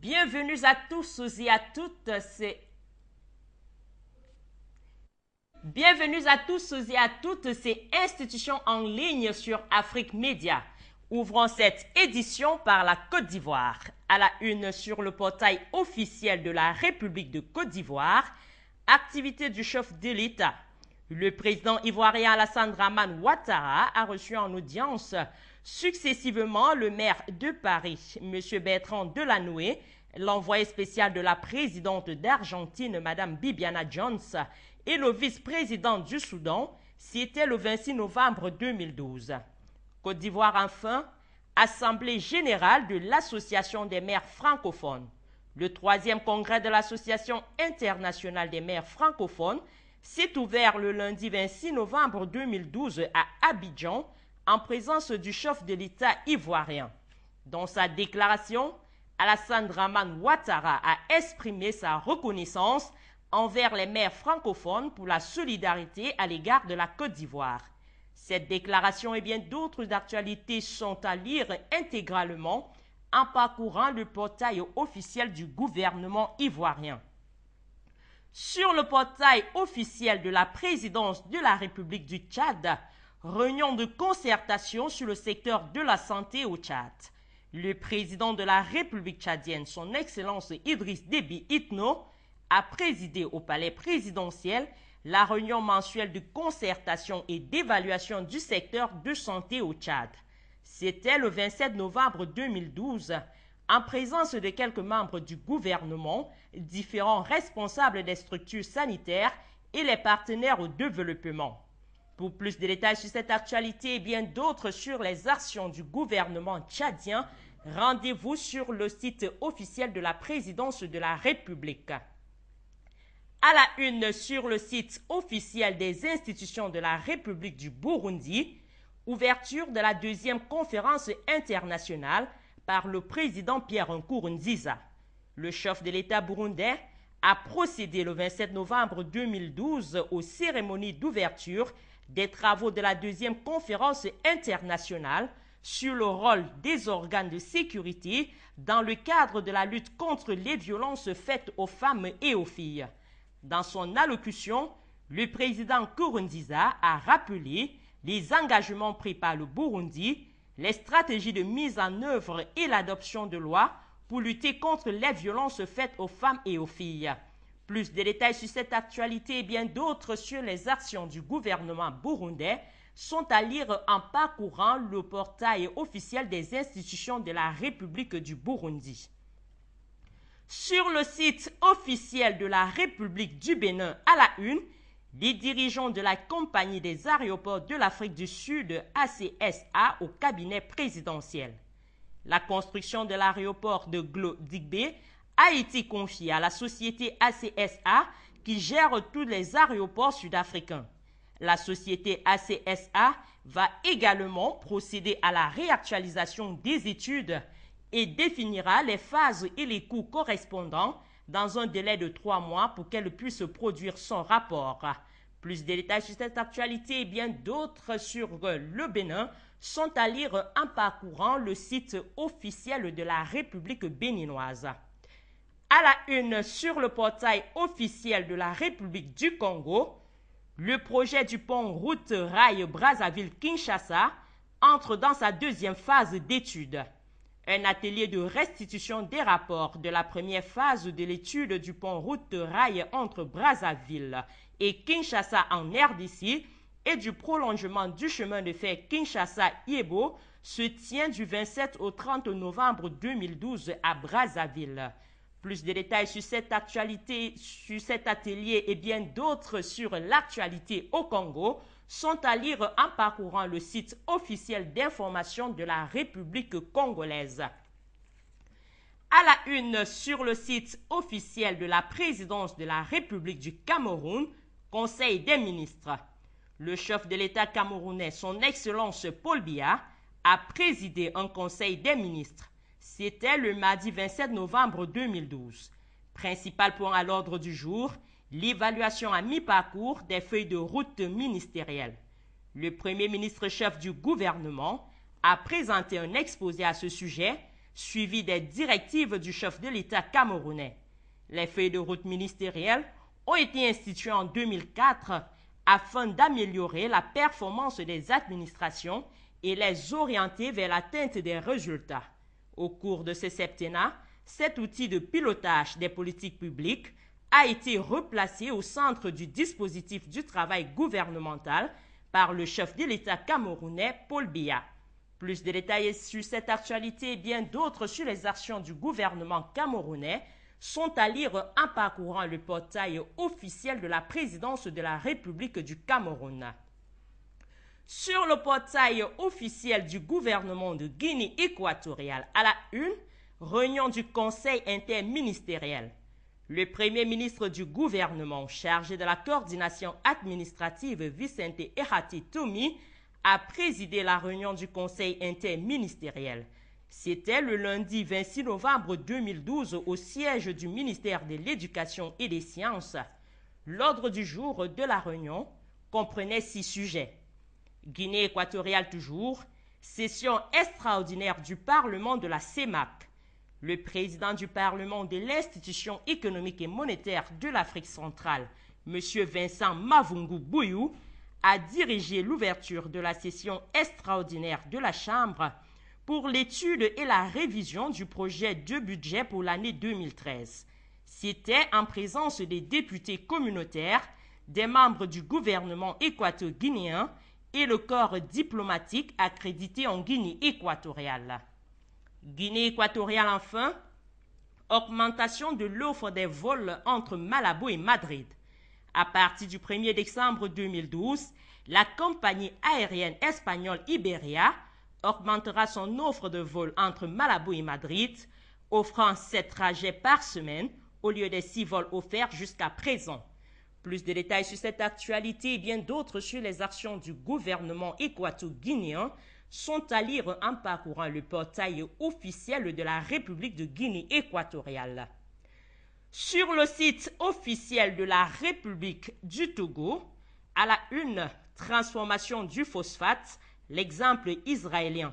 Bienvenue à tous et à toutes. Bienvenue à tous et à toutes ces institutions en ligne sur Afrique Média. Ouvrons cette édition par la Côte d'Ivoire. À la une sur le portail officiel de la République de Côte d'Ivoire, activité du chef de l'État. Le président ivoirien Alassane Dramane Ouattara a reçu en audience successivement le maire de Paris, M. Bertrand Delanoë, l'envoyé spécial de la présidente d'Argentine, Mme Bibiana Jones, et le vice-président du Soudan, c'était le 26 novembre 2012. Côte d'Ivoire enfin, Assemblée générale de l'Association des maires francophones. Le 3e congrès de l'Association internationale des maires francophones s'est ouvert le lundi 26 novembre 2012 à Abidjan en présence du chef de l'État ivoirien. Dans sa déclaration, Alassane Dramane Ouattara a exprimé sa reconnaissance envers les maires francophones pour la solidarité à l'égard de la Côte d'Ivoire. Cette déclaration et bien d'autres actualités sont à lire intégralement en parcourant le portail officiel du gouvernement ivoirien. Sur le portail officiel de la présidence de la République du Tchad, réunion de concertation sur le secteur de la santé au Tchad. Le président de la République tchadienne, son Excellence Idriss Déby Itno, a présidé au palais présidentiel la réunion mensuelle de concertation et d'évaluation du secteur de santé au Tchad. C'était le 27 novembre 2012, en présence de quelques membres du gouvernement, différents responsables des structures sanitaires et les partenaires au développement. Pour plus de détails sur cette actualité et bien d'autres sur les actions du gouvernement tchadien, rendez-vous sur le site officiel de la présidence de la République. À la une sur le site officiel des institutions de la République du Burundi, ouverture de la 2e conférence internationale par le président Pierre Nkurunziza. Le chef de l'État burundais a procédé le 27 novembre 2012 aux cérémonies d'ouverture des travaux de la 2e conférence internationale sur le rôle des organes de sécurité dans le cadre de la lutte contre les violences faites aux femmes et aux filles. Dans son allocution, le président Nkurunziza a rappelé les engagements pris par le Burundi, les stratégies de mise en œuvre et l'adoption de lois pour lutter contre les violences faites aux femmes et aux filles. Plus de détails sur cette actualité et bien d'autres sur les actions du gouvernement burundais sont à lire en parcourant le portail officiel des institutions de la République du Burundi. Sur le site officiel de la République du Bénin à la une, les dirigeants de la Compagnie des aéroports de l'Afrique du Sud, ACSA, au cabinet présidentiel. La construction de l'aéroport de Glo-Digbe a été confiée à la société ACSA qui gère tous les aéroports sud-africains. La société ACSA va également procéder à la réactualisation des études et définira les phases et les coûts correspondants dans un délai de 3 mois pour qu'elle puisse produire son rapport. Plus de détails sur cette actualité et bien d'autres sur le Bénin sont à lire en parcourant le site officiel de la République béninoise. À la une sur le portail officiel de la République du Congo, le projet du pont route rail Brazzaville-Kinshasa entre dans sa 2e phase d'étude. Un atelier de restitution des rapports de la première phase de l'étude du pont route rail entre Brazzaville et Kinshasa en RDC et du prolongement du chemin de fer Kinshasa-Yebo se tient du 27 au 30 novembre 2012 à Brazzaville. Plus de détails sur cette actualité, sur cet atelier et bien d'autres sur l'actualité au Congo sont à lire en parcourant le site officiel d'information de la République congolaise. À la une sur le site officiel de la présidence de la République du Cameroun, Conseil des ministres. Le chef de l'État camerounais, son Excellence Paul Biya, a présidé un Conseil des ministres. C'était le mardi 27 novembre 2012. Principal point à l'ordre du jour, l'évaluation à mi-parcours des feuilles de route ministérielles. Le Premier ministre chef du gouvernement a présenté un exposé à ce sujet suivi des directives du chef de l'État camerounais. Les feuilles de route ministérielles ont été instituées en 2004 afin d'améliorer la performance des administrations et les orienter vers l'atteinte des résultats. Au cours de ce septennat, cet outil de pilotage des politiques publiques a été replacé au centre du dispositif du travail gouvernemental par le chef de l'État camerounais, Paul Biya. Plus de détails sur cette actualité et bien d'autres sur les actions du gouvernement camerounais sont à lire en parcourant le portail officiel de la présidence de la République du Cameroun. Sur le portail officiel du gouvernement de Guinée équatoriale, à la une, réunion du Conseil interministériel. Le premier ministre du gouvernement chargé de la coordination administrative, Vicente Errati Tomi, a présidé la réunion du Conseil interministériel. C'était le lundi 26 novembre 2012 au siège du ministère de l'Éducation et des Sciences. L'ordre du jour de la réunion comprenait 6 sujets. Guinée équatoriale toujours, session extraordinaire du Parlement de la CEMAC. Le président du Parlement de l'Institution économique et monétaire de l'Afrique centrale, M. Vincent Mavungu Bouyou, a dirigé l'ouverture de la session extraordinaire de la Chambre pour l'étude et la révision du projet de budget pour l'année 2013. C'était en présence des députés communautaires, des membres du gouvernement équato-guinéen et le corps diplomatique accrédité en Guinée équatoriale. Guinée équatoriale enfin, augmentation de l'offre des vols entre Malabo et Madrid. À partir du 1er décembre 2012, la compagnie aérienne espagnole Iberia augmentera son offre de vols entre Malabo et Madrid, offrant 7 trajets par semaine au lieu des 6 vols offerts jusqu'à présent. Plus de détails sur cette actualité et bien d'autres sur les actions du gouvernement équato-guinéen sont à lire en parcourant le portail officiel de la République de Guinée équatoriale. Sur le site officiel de la République du Togo, à la une, transformation du phosphate, l'exemple israélien.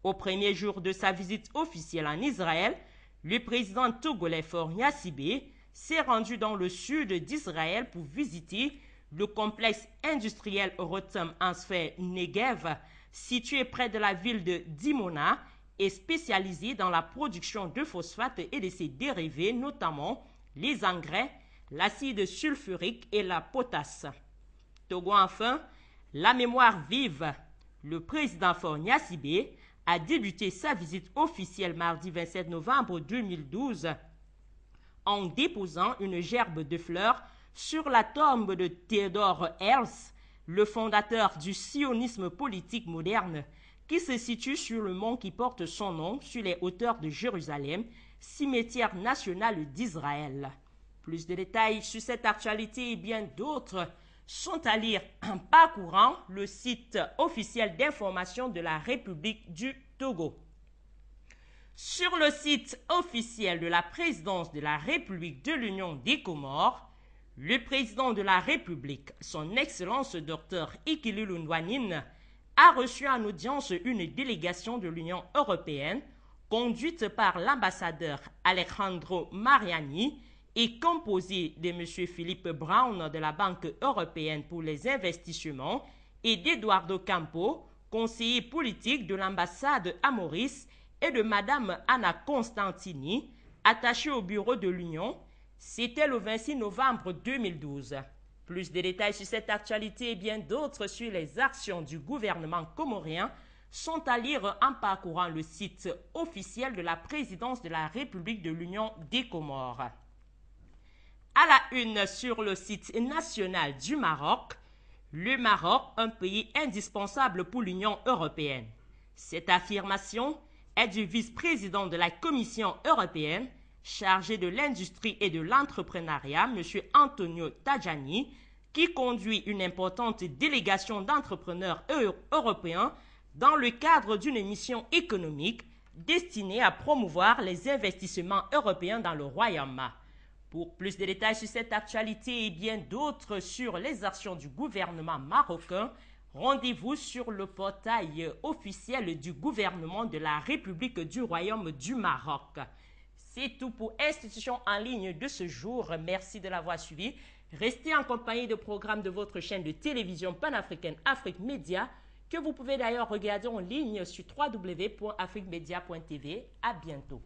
Au premier jour de sa visite officielle en Israël, le président togolais Faure Gnassingbé s'est rendu dans le sud d'Israël pour visiter le complexe industriel Rotem Ansfer Negev, situé près de la ville de Dimona et spécialisé dans la production de phosphate et de ses dérivés, notamment les engrais, l'acide sulfurique et la potasse. Togo enfin, la mémoire vive. Le président Faure Gnassingbé a débuté sa visite officielle mardi 27 novembre 2012 en déposant une gerbe de fleurs sur la tombe de Theodore Herzl, le fondateur du sionisme politique moderne, qui se situe sur le mont qui porte son nom sur les hauteurs de Jérusalem, cimetière national d'Israël. Plus de détails sur cette actualité et bien d'autres sont à lire en parcourant le site officiel d'information de la République du Togo. Sur le site officiel de la présidence de la République de l'Union des Comores, le président de la République, son Excellence Dr Ikilulu Ndwanine, a reçu en audience une délégation de l'Union européenne conduite par l'ambassadeur Alejandro Mariani et composée de M. Philippe Brown de la Banque européenne pour les investissements et d'Eduardo Campo, conseiller politique de l'ambassade à Maurice, et de Mme Anna Constantini, attachée au bureau de l'Union. C'était le 26 novembre 2012. Plus de détails sur cette actualité et bien d'autres sur les actions du gouvernement comorien sont à lire en parcourant le site officiel de la présidence de la République de l'Union des Comores. À la une sur le site national du Maroc, le Maroc, un pays indispensable pour l'Union européenne. Cette affirmation est du vice-président de la Commission européenne chargé de l'industrie et de l'entrepreneuriat, M. Antonio Tajani, qui conduit une importante délégation d'entrepreneurs européens dans le cadre d'une mission économique destinée à promouvoir les investissements européens dans le Royaume. Pour plus de détails sur cette actualité et bien d'autres sur les actions du gouvernement marocain, Rendez-vous sur le portail officiel du gouvernement de la République du Royaume du Maroc. C'est tout pour Institution en ligne de ce jour. Merci de l'avoir suivi. Restez en compagnie de programmes de votre chaîne de télévision panafricaine Afrique Média, que vous pouvez d'ailleurs regarder en ligne sur www.afriquemedia.tv. À bientôt.